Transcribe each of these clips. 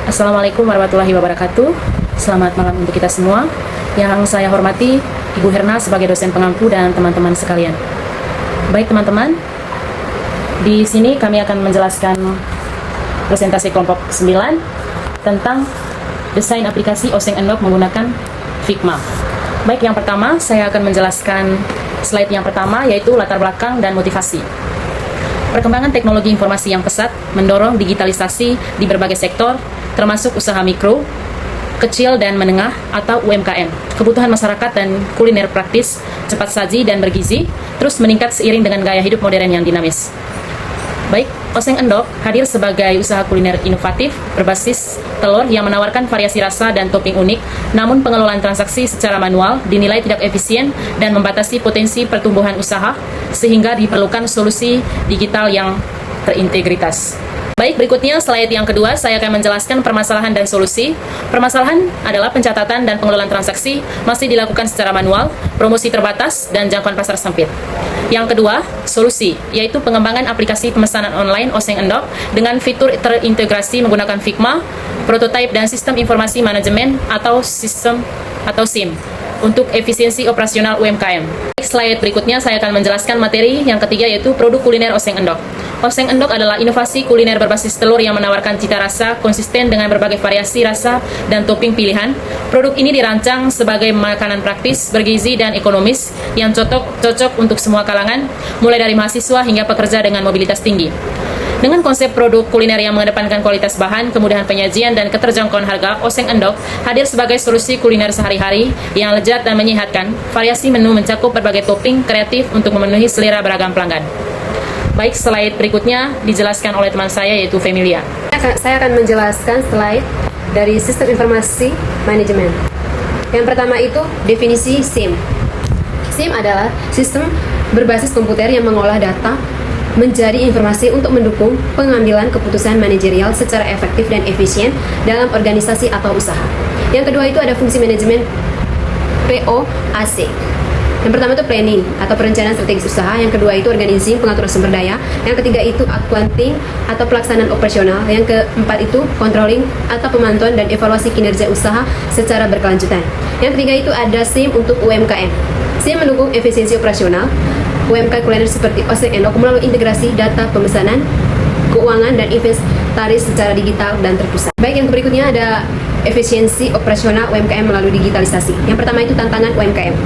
Assalamualaikum warahmatullahi wabarakatuh. Selamat malam untuk kita semua. Yang saya hormati Ibu Herna sebagai dosen pengampu dan teman-teman sekalian. Baik teman-teman, di sini kami akan menjelaskan presentasi kelompok 9 tentang desain aplikasi Oseng Endok menggunakan Figma. Baik, yang pertama saya akan menjelaskan slide yang pertama, yaitu latar belakang dan motivasi. Perkembangan teknologi informasi yang pesat mendorong digitalisasi di berbagai sektor, termasuk usaha mikro, kecil dan menengah atau UMKM. Kebutuhan masyarakat dan kuliner praktis, cepat saji dan bergizi terus meningkat seiring dengan gaya hidup modern yang dinamis. Baik, Oseng Endok hadir sebagai usaha kuliner inovatif berbasis telur yang menawarkan variasi rasa dan topping unik, namun pengelolaan transaksi secara manual dinilai tidak efisien dan membatasi potensi pertumbuhan usaha, sehingga diperlukan solusi digital yang terintegritas. Baik, berikutnya slide yang kedua, saya akan menjelaskan permasalahan dan solusi. Permasalahan adalah pencatatan dan pengelolaan transaksi masih dilakukan secara manual, promosi terbatas, dan jangkauan pasar sempit. Yang kedua, solusi, yaitu pengembangan aplikasi pemesanan online Oseng Endok dengan fitur terintegrasi menggunakan Figma, prototipe dan sistem informasi manajemen atau SIM untuk efisiensi operasional UMKM. Slide berikutnya saya akan menjelaskan materi yang ketiga, yaitu produk kuliner Oseng Endok. Oseng Endok adalah inovasi kuliner berbasis telur yang menawarkan cita rasa konsisten dengan berbagai variasi rasa dan topping pilihan. Produk ini dirancang sebagai makanan praktis, bergizi, dan ekonomis yang cocok untuk semua kalangan, mulai dari mahasiswa hingga pekerja dengan mobilitas tinggi. Dengan konsep produk kuliner yang mengedepankan kualitas bahan, kemudahan penyajian, dan keterjangkauan harga, Oseng Endok hadir sebagai solusi kuliner sehari-hari yang lezat dan menyehatkan. Variasi menu mencakup berbagai topping kreatif untuk memenuhi selera beragam pelanggan. Baik, slide berikutnya dijelaskan oleh teman saya, yaitu Femilia. Saya akan menjelaskan slide dari sistem informasi manajemen. Yang pertama itu definisi SIM. SIM adalah sistem berbasis komputer yang mengolah data menjadi informasi untuk mendukung pengambilan keputusan manajerial secara efektif dan efisien dalam organisasi atau usaha. Yang kedua itu ada fungsi manajemen POAC. Yang pertama itu planning atau perencanaan strategis usaha. Yang kedua itu organizing, pengaturan sumber daya. Yang ketiga itu accounting atau pelaksanaan operasional. Yang keempat itu controlling atau pemantauan dan evaluasi kinerja usaha secara berkelanjutan. Yang ketiga itu ada SIM untuk UMKM. SIM mendukung efisiensi operasional UMKM kuliner seperti Oseng Endok melalui integrasi data pemesanan, keuangan, dan inventaris secara digital dan terpusat. Baik, yang berikutnya ada efisiensi operasional UMKM melalui digitalisasi. Yang pertama itu tantangan UMKM.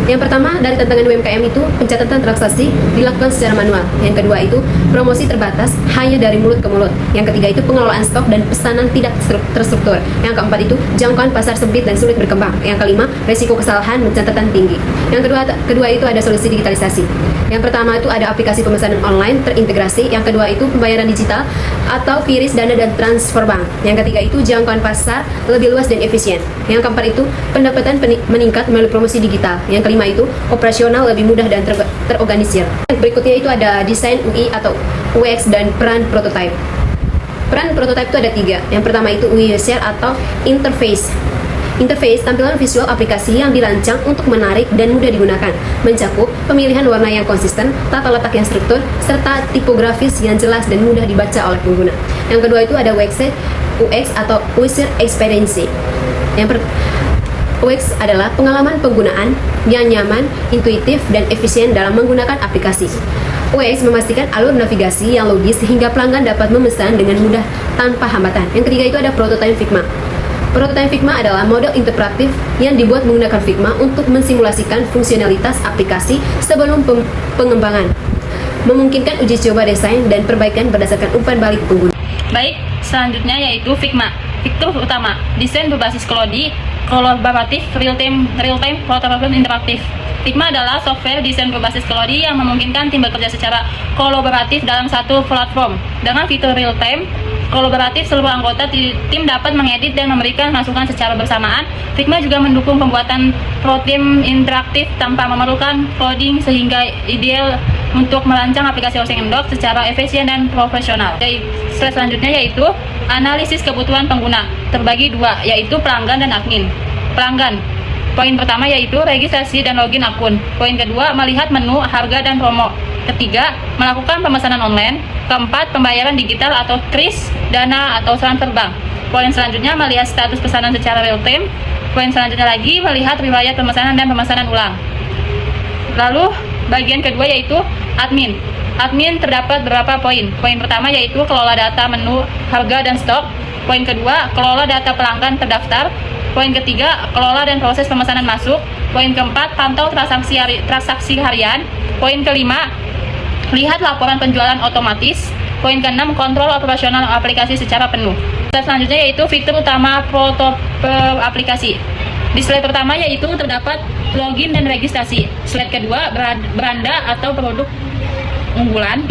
Yang pertama dari tantangan UMKM itu pencatatan transaksi dilakukan secara manual. Yang kedua itu promosi terbatas hanya dari mulut ke mulut. Yang ketiga itu pengelolaan stok dan pesanan tidak terstruktur. Yang keempat itu jangkauan pasar sempit dan sulit berkembang. Yang kelima, resiko kesalahan catatan tinggi. Yang kedua itu ada solusi digitalisasi. Yang pertama itu ada aplikasi pemesanan online terintegrasi. Yang kedua itu pembayaran digital atau QRIS, dana dan transfer bank. Yang ketiga itu jangkauan pasar lebih luas dan efisien. Yang keempat itu pendapatan meningkat melalui promosi digital. Yang kelima itu operasional lebih mudah dan terorganisir. Berikutnya itu ada desain UI atau UX dan peran prototype. Peran prototype itu ada 3. Yang pertama itu UI user atau interface. Interface, tampilan visual aplikasi yang dirancang untuk menarik dan mudah digunakan, mencakup pemilihan warna yang konsisten, tata letak yang struktur, serta tipografis yang jelas dan mudah dibaca oleh pengguna. Yang kedua itu ada UX atau user experience. UX adalah pengalaman penggunaan yang nyaman, intuitif, dan efisien dalam menggunakan aplikasi. UX memastikan alur navigasi yang logis sehingga pelanggan dapat memesan dengan mudah tanpa hambatan. Yang ketiga itu ada prototype Figma. Prototype Figma adalah model interaktif yang dibuat menggunakan Figma untuk mensimulasikan fungsionalitas aplikasi sebelum pengembangan, memungkinkan uji coba desain dan perbaikan berdasarkan umpan balik pengguna. Baik, selanjutnya yaitu Figma. Fitur utama, desain berbasis kolaboratif, real-time prototype interaktif. Figma adalah software desain berbasis kelodi yang memungkinkan tim bekerja secara kolaboratif dalam satu platform. Dengan fitur real-time kolaboratif, seluruh anggota tim dapat mengedit dan memberikan masukan secara bersamaan. Figma juga mendukung pembuatan prototipe interaktif tanpa memerlukan coding, sehingga ideal untuk merancang aplikasi Oseng Endok secara efisien dan profesional. Slide selanjutnya yaitu analisis kebutuhan pengguna, terbagi 2, yaitu pelanggan dan admin. Pelanggan, poin pertama yaitu registrasi dan login akun. Poin kedua, melihat menu, harga, dan promo. Ketiga, melakukan pemesanan online. Keempat, pembayaran digital atau kris, dana atau transfer bank. Poin selanjutnya melihat status pesanan secara real time. Poin selanjutnya lagi melihat riwayat pemesanan dan pemesanan ulang. Lalu bagian kedua yaitu admin. Admin terdapat beberapa poin. Poin pertama yaitu kelola data menu, harga dan stok. Poin kedua, kelola data pelanggan terdaftar. Poin ketiga, kelola dan proses pemesanan masuk. Poin keempat, pantau transaksi harian. Poin kelima, lihat laporan penjualan otomatis. Poin keenam, kontrol operasional aplikasi secara penuh. Step selanjutnya yaitu fitur utama foto aplikasi. Di slide pertama yaitu terdapat login dan registrasi. Slide kedua, beranda atau produk unggulan.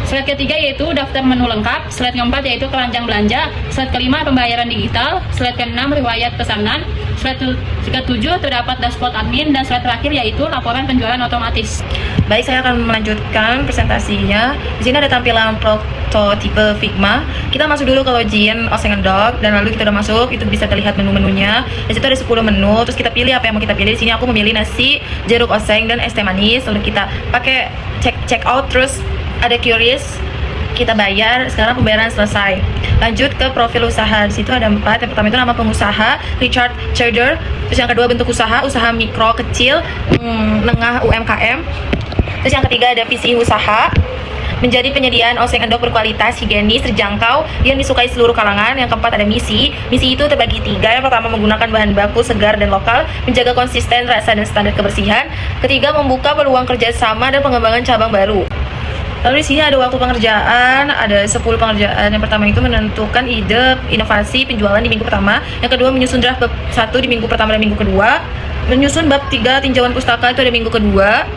Slide ketiga yaitu daftar menu lengkap. Slide keempat yaitu keranjang belanja. Slide kelima, pembayaran digital. Slide keenam, riwayat pesanan. Slide ketujuh terdapat dashboard admin, dan slide terakhir yaitu laporan penjualan otomatis. Baik, saya akan melanjutkan presentasinya. Di sini ada tampilan prototipe Figma. Kita masuk dulu ke login Oseng Doc, dan lalu kita udah masuk, itu bisa terlihat menu-menunya. Di situ ada 10 menu, terus kita pilih apa yang mau kita pilih. Di sini aku memilih nasi, jeruk oseng, dan es teh manis. Lalu kita pakai check out, terus ada curious, kita bayar. Sekarang pembayaran selesai. Lanjut ke profil usaha. Di situ ada 4. Yang pertama itu nama pengusaha, Richard Trader. Terus yang kedua bentuk usaha, usaha mikro, kecil, menengah, UMKM. Terus yang ketiga ada visi usaha, menjadi penyediaan oseng endok berkualitas, higienis, terjangkau, yang disukai seluruh kalangan. Yang keempat ada misi. Misi itu terbagi 3. Yang pertama, menggunakan bahan baku segar dan lokal, menjaga konsisten rasa dan standar kebersihan. Ketiga, membuka peluang kerjasama dan pengembangan cabang baru. Lalu di sini ada waktu pengerjaan, ada 10 pengerjaan. Yang pertama itu menentukan ide, inovasi, penjualan di minggu pertama. Yang kedua, menyusun draft bab 1 di minggu pertama dan minggu kedua. Menyusun bab 3, tinjauan pustaka, itu ada minggu kedua.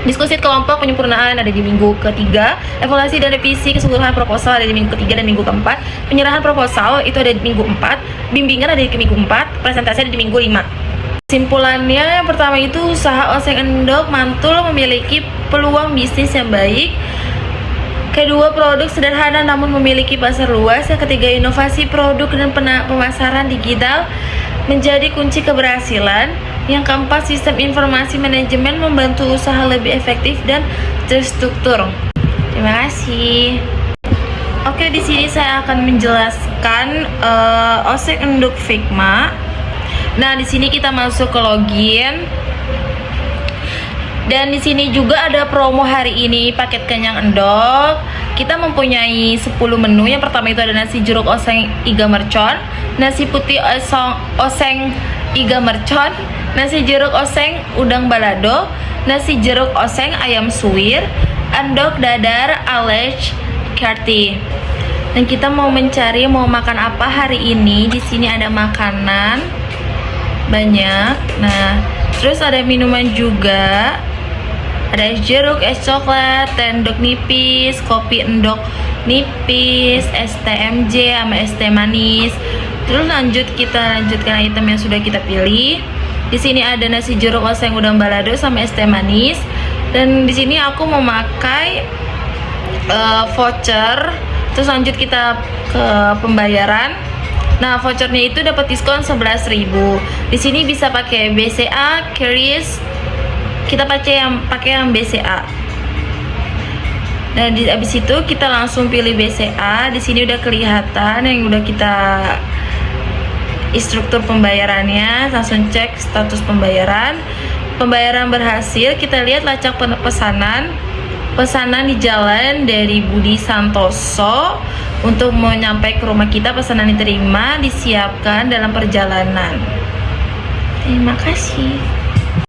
Diskusi kelompok penyempurnaan ada di minggu ketiga. Evaluasi dan revisi keseluruhan proposal ada di minggu ketiga dan minggu keempat. Penyerahan proposal itu ada di minggu 4. Bimbingan ada di minggu 4. Presentasi ada di minggu 5. Kesimpulannya, yang pertama itu usaha oseng endok mantul memiliki peluang bisnis yang baik. Kedua, produk sederhana namun memiliki pasar luas. Yang ketiga, inovasi produk dan pemasaran digital menjadi kunci keberhasilan. Yang keempat, sistem informasi manajemen membantu usaha lebih efektif dan terstruktur. Terima kasih. Oke, di sini saya akan menjelaskan oseng endok Figma. Nah, di sini kita masuk ke login. Dan di sini juga ada promo hari ini, paket kenyang endok. Kita mempunyai 10 menu. Yang pertama itu ada nasi jeruk oseng iga mercon, nasi putih oseng iga mercon, nasi jeruk oseng udang balado, nasi jeruk oseng ayam suwir, endok dadar alej karti. Dan kita mau mencari mau makan apa hari ini. Di sini ada makanan banyak. Nah, terus ada minuman juga. Ada es jeruk, es coklat, teh endok nipis, kopi endok nipis, es TMJ sama es teh manis. Terus kita lanjutkan item yang sudah kita pilih. Di sini ada nasi jeruk oseng udang balado sama es teh manis. Dan di sini aku memakai voucher. Terus lanjut kita ke pembayaran. Nah, vouchernya itu dapat diskon 11.000. Di sini bisa pakai BCA, Keris. Kita pakai yang BCA. Nah, abis itu kita langsung pilih BCA. Di sini udah kelihatan yang udah kita instruktur pembayarannya. Langsung cek status pembayaran. Pembayaran berhasil. Kita lihat lacak pesanan. Pesanan di jalan dari Budi Santoso untuk mau nyampe ke rumah kita. Pesanan diterima, disiapkan dalam perjalanan. Terima kasih.